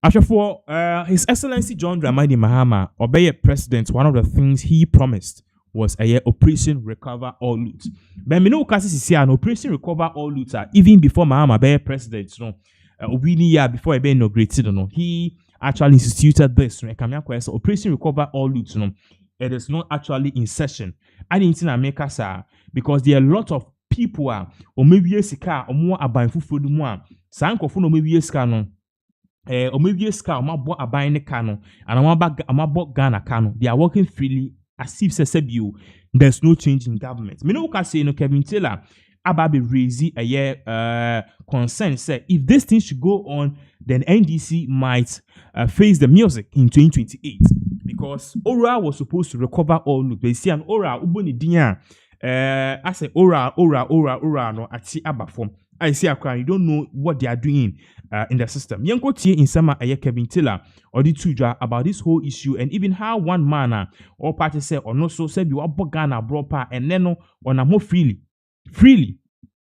After for His Excellency John Dramani Mahama, obey president, one of the things he promised was a Operation Recover All Loot. But me know cases is an Operation Recover All Loot even before Mahama be president, you know, year before he be inaugurated, you know, he actually instituted this. Operation Recover All Loot, you know, it is not actually in session. I didn't make us because there are a lot of people or maybe a sika or more about food more. Sanko no maybe a scan. Or maybe a scar, my boy are buying a cano, and I'm about Ghana cano. They are working freely as if there's no change in government. Me no can say no Kevin Taylor about be raising a year concern say if this thing should go on, then NDC might face the music in 2028 because Ora was supposed to recover all loot. They see an Ora uboni dinya I say Ora no ati abafom. I see a crime. You don't know what they are doing in the system. Yanko tie in sama Kevin Taylor or the Tuja about this whole issue and even how one man or party say or no so said you are Ghana bropa and then on a more freely.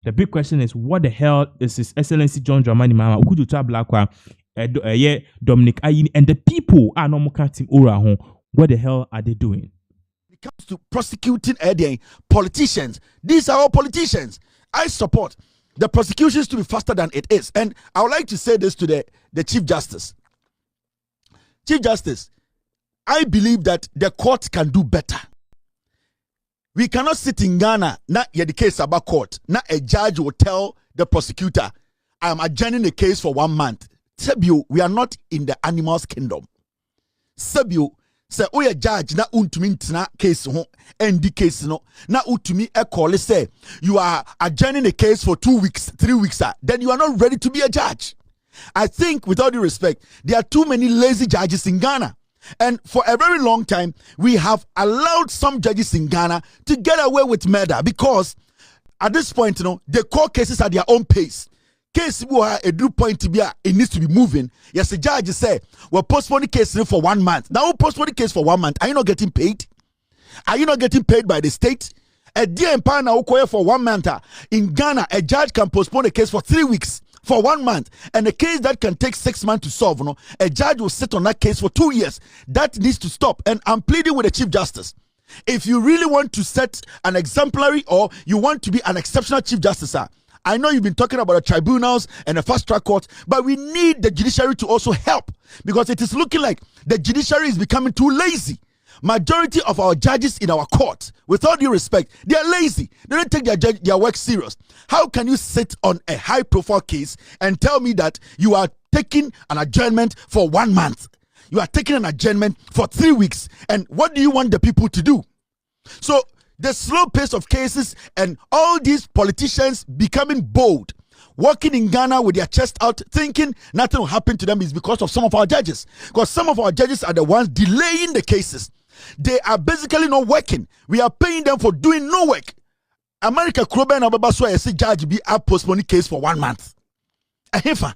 The big question is what the hell is His Excellency John Dramani Mahama Ukuduta Blakwa Dominic Ayini and the people are no more cutting Ora home. What the hell are they doing? It comes to prosecuting politicians. These are all politicians. I support the prosecutions to be faster than it is. And I would like to say this to the Chief Justice. Chief Justice, I believe that the court can do better. We cannot sit in Ghana, not yet the case about court. Not a judge will tell the prosecutor, I am adjourning the case for 1 month. Sebio, we are not in the animals kingdom. Sebio, say oya judge na untumi ntina case ho endi case no na utumi e call say you are adjourning a case for 2 weeks 3 weeks then you are not ready to be a judge. I think with all due respect there are too many lazy judges in Ghana, and for a very long time we have allowed some judges in Ghana to get away with murder because at this point, you know, they call cases at their own pace. Case a due point to be it needs to be moving. Yes, the judge say we'll postpone the case for 1 month. Now we'll postpone the case for 1 month. Are you not getting paid? Are you not getting paid by the state? A dear empire now for 1 month. In Ghana, a judge can postpone a case for 3 weeks, for 1 month, and a case that can take 6 months to solve. You know, a judge will sit on that case for 2 years. That needs to stop. And I'm pleading with the Chief Justice. If you really want to set an exemplary or you want to be an exceptional Chief Justice, I know you've been talking about the tribunals and the fast track courts, but we need the judiciary to also help because it is looking like the judiciary is becoming too lazy. Majority of our judges in our court, with all due respect, they are lazy. They don't take their work serious. How can you sit on a high profile case and tell me that you are taking an adjournment for 1 month? You are taking an adjournment for 3 weeks. And what do you want the people to do? So, the slow pace of cases and all these politicians becoming bold, walking in Ghana with their chest out, thinking nothing will happen to them is because of some of our judges. Because some of our judges are the ones delaying the cases. They are basically not working. We are paying them for doing no work. America Kroben Ababa so I say judge be a postponing case for 1 month. A hefa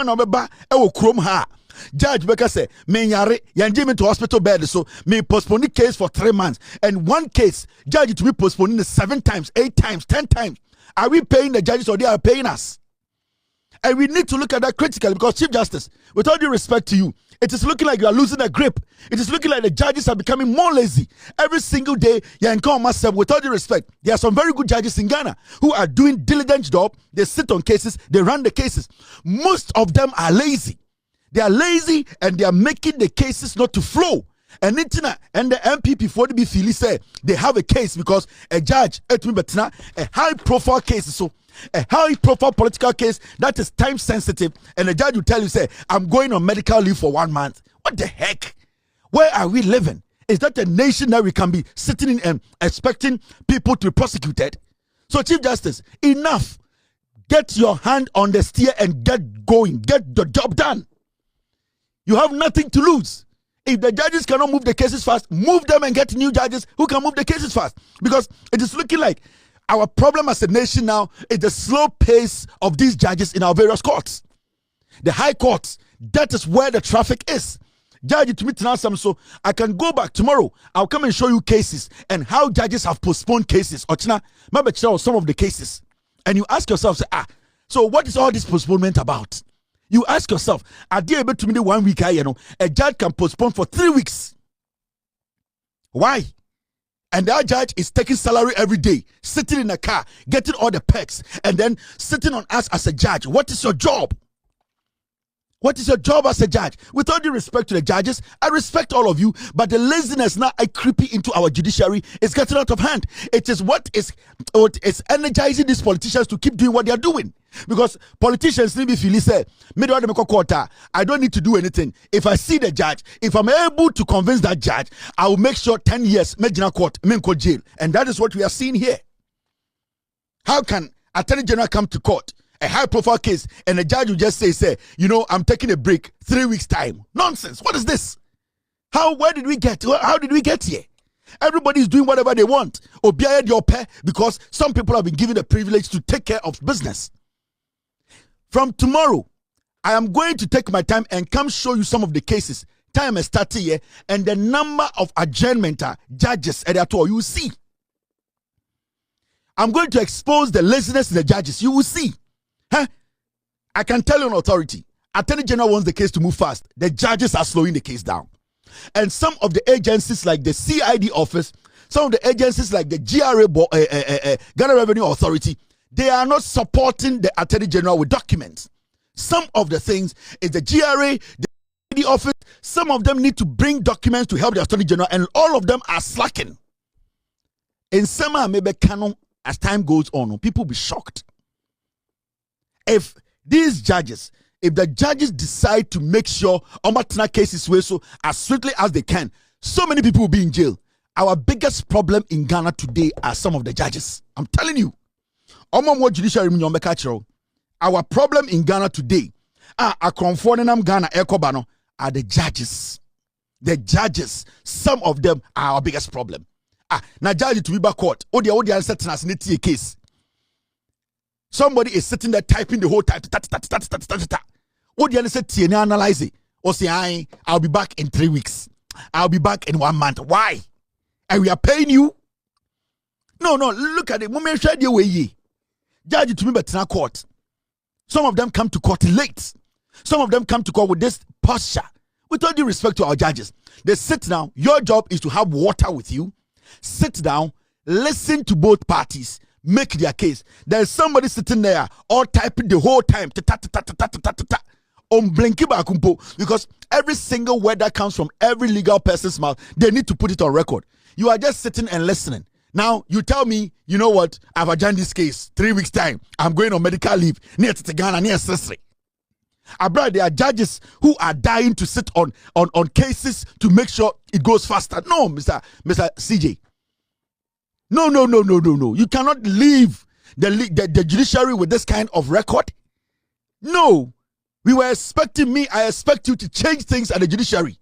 no beba e wo krom ha. Judge Becker say, me yare, yanjime to hospital bed, so me postpone the case for 3 months. And one case, judge to be postponing 7 times, 8 times, 10 times. Are we paying the judges or they are paying us? And we need to look at that critically because Chief Justice, with all due respect to you, it is looking like you are losing a grip. It is looking like the judges are becoming more lazy. Every single day, you encounter myself, with all due respect, there are some very good judges in Ghana who are doing diligent job. They sit on cases, they run the cases. Most of them are lazy. They are lazy and they are making the cases not to flow. And the MPP for the BFili say they have a case because a judge, a high profile case, so a high profile political case that is time sensitive, and the judge will tell you, say, I'm going on medical leave for 1 month. What the heck? Where are we living? Is that a nation that we can be sitting in and expecting people to be prosecuted? So, Chief Justice, enough. Get your hand on the steer and get going. Get the job done. You have nothing to lose. If the judges cannot move the cases fast, move them and get new judges who can move the cases fast. Because it is looking like our problem as a nation now is the slow pace of these judges in our various courts. The high courts, that is where the traffic is. Judge to me tonight, so I can go back tomorrow. I'll come and show you cases and how judges have postponed cases. Ochina, maybe some of the cases. And you ask yourself, say, so what is all this postponement about? You ask yourself, are they able to me 1 week? A judge can postpone for 3 weeks. Why? And that judge is taking salary every day, sitting in a car, getting all the perks, and then sitting on us as a judge. What is your job? What is your job as a judge? With all due respect to the judges, I respect all of you, but the laziness now creeping into our judiciary is getting out of hand. It is what is energizing these politicians to keep doing what they are doing. Because politicians need to feel say, I don't need to do anything. If I see the judge, if I'm able to convince that judge, I will make sure 10 years, court, jail. And that is what we are seeing here. How can Attorney General come to court, a high profile case, and the judge will just say, I'm taking a break, 3 weeks time? Nonsense. What is this? How did we get here? Everybody is doing whatever they want. Because some people have been given the privilege to take care of business. From tomorrow, I am going to take my time and come show you some of the cases. Time is starting here, and the number of adjournment judges at all. You will see. I'm going to expose the laziness in the judges. You will see. I can tell you on authority. Attorney General wants the case to move fast. The judges are slowing the case down. And some of the agencies like the CID office, some of the agencies like the Ghana Revenue Authority, they are not supporting the Attorney General with documents. Some of the things is the GRA, the CID office, some of them need to bring documents to help the Attorney General, and all of them are slacking. In summer, maybe canon, as time goes on, people will be shocked. If the judges decide to make sure Omatana cases were so as swiftly as they can, so many people will be in jail. Our biggest problem in Ghana today are some of the judges. I'm telling you. Our problem in Ghana today are the judges. The judges, some of them are our biggest problem. Now judge to be back court. The case. Somebody is sitting there typing the whole time. What the other said, analyze it. Or say, I'll be back in 3 weeks. I'll be back in 1 month. Why? And we are paying you? No, look at it. Moment share the way ye. Judge to me, but not court. Some of them come to court late. Some of them come to court with this posture. With all due respect to our judges, they sit down. Your job is to have water with you. Sit down, listen to both parties, make their case. There's somebody sitting there all typing the whole time. Because every single word that comes from every legal person's mouth, they need to put it on record. You are just sitting and listening. Now, you tell me, you know what, I've adjourned this case, 3 weeks time. I'm going on medical leave near Ghana, near Sisri. Abroad, there are judges who are dying to sit on cases to make sure it goes faster. No, Mr. CJ. No. You cannot leave the judiciary with this kind of record. No. I expect you to change things at the judiciary.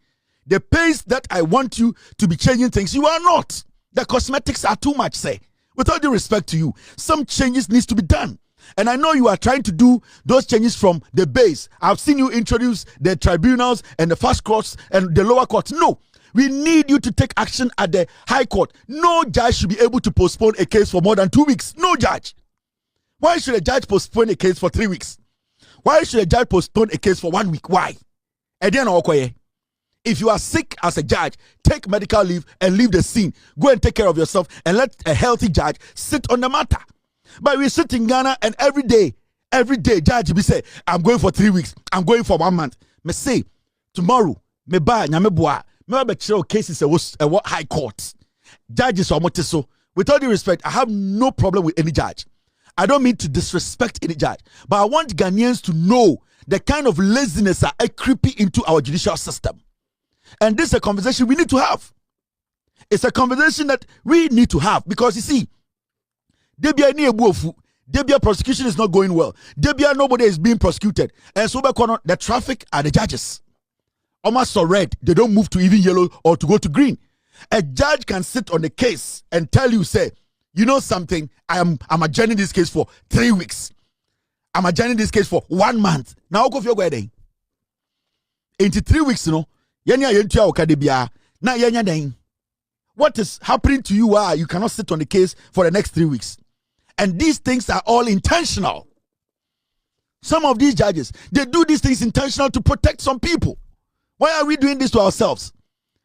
The pace that I want you to be changing things, you are not. The cosmetics are too much, say. With all due respect to you, some changes needs to be done. And I know you are trying to do those changes from the base. I've seen you introduce the tribunals and the first courts and the lower courts. No, we need you to take action at the high court. No judge should be able to postpone a case for more than 2 weeks. No judge. Why should a judge postpone a case for 3 weeks? Why should a judge postpone a case for 1 week? Why? If you are sick as a judge, take medical leave and leave the scene. Go and take care of yourself and let a healthy judge sit on the matter. But we sit in Ghana and every day, judge will say, I'm going for 3 weeks. I'm going for 1 month. Me say, tomorrow, me buy, me cases at what high court. Judges are so. With all due respect, I have no problem with any judge. I don't mean to disrespect any judge, but I want Ghanaians to know the kind of laziness are creeping into our judicial system. And this is a conversation we need to have. It's a conversation that we need to have because you see, Debia prosecution is not going well. Debia nobody is being prosecuted. And so the traffic are the judges. Almost so red, they don't move to even yellow or to go to green. A judge can sit on the case and tell you, say, you know something, I'm adjourning this case for 3 weeks. I'm adjourning this case for 1 month. Now go for your wedding. Into 3 weeks, what is happening to you? You cannot sit on the case for the next 3 weeks. And these things are all intentional. Some of these judges, they do these things intentional to protect some people. Why are we doing this to ourselves?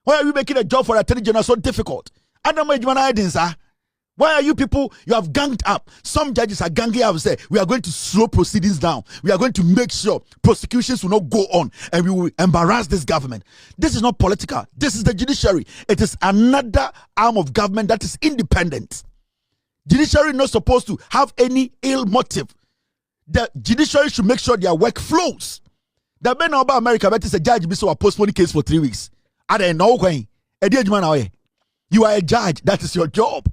Why are we making a job for Attorney General so difficult? Why are you people, you have ganged up? Some judges are ganging up and say, we are going to slow proceedings down. We are going to make sure prosecutions will not go on and we will embarrass this government. This is not political. This is the judiciary. It is another arm of government that is independent. Judiciary is not supposed to have any ill motive. The judiciary should make sure their work flows. The men about America, but it's a judge, so postpone the case for 3 weeks. I don't know when. You are a judge. That is your job.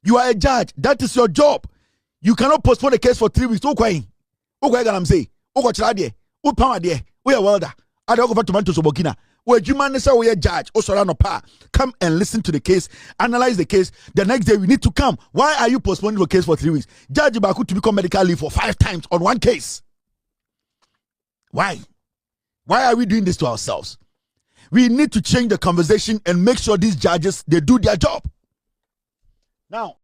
You are a judge. That is your job. You cannot postpone the case for 3 weeks. Okay, I'm saying. Okay, we are welder. I don't go for tomatoes or Burkina. Where you man say we are judge. Come and listen to the case, analyze the case. The next day we need to come. Why are you postponing the case for 3 weeks? Judge Baku to become medical leave for 5 times on one case. Why? Why are we doing this to ourselves? We need to change the conversation and make sure these judges, they do their job. Now,